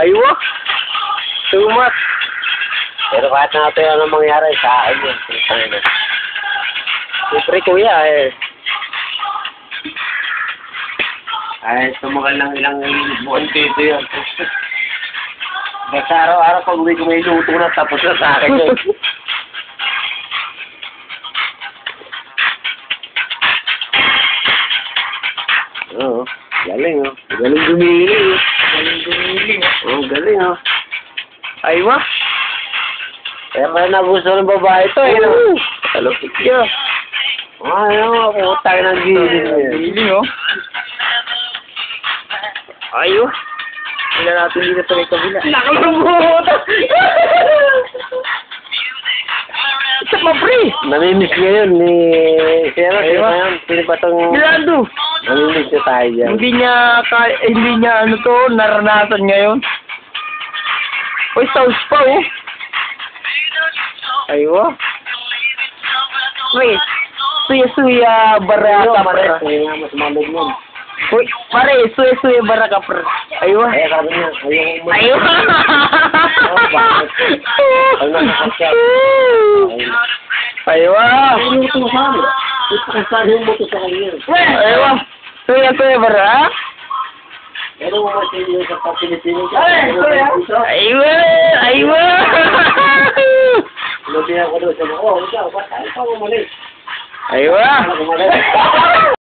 Aywa. Tumat. Pero kahit natin ano mangyari sa akin yun. Siyempre kuya eh. Ay, tumagal ng ilang buwan dito yun. Basta araw-araw pag uwi ko may luto na tapos na sa akin yun. Oo, galing oh. Galing gumili. Galing gumili. Oo, galing oh. Aywa. Kaya pa nagusto ng babae to eh. Oo. Kalupit niya. Ano, putang ng giling eh. Giling oh. Aywa. Tingnan natin dito sa may kabila. Nakalumutan! Isa pa pre! Namimiss ngayon ni... Sino Aywa. Sino pa tong... Milando! Namimiss na tayo dyan. Hindi niya ano to, naranasan ngayon. Uy, sauce pa oh. Aywa. Uy, suya-suya baraka Pare, pre. nga mas malog nun. Uy, pare, suya-suya baraka pre. Aywa. Eh, sabi niya, ayaw mo. Aywa. Oh, bakit? Ang nakakasya. Aywa. Ano ito sa amin? Ipakasahin mo ito sa kanya. Aywa. Suya-suya baraka. Pero mo masin sa Pilipinas. Aywa. Aywa. Lubihan ko doon sa mga, ikaw, basta ikaw umalis. Aywa. Umalis.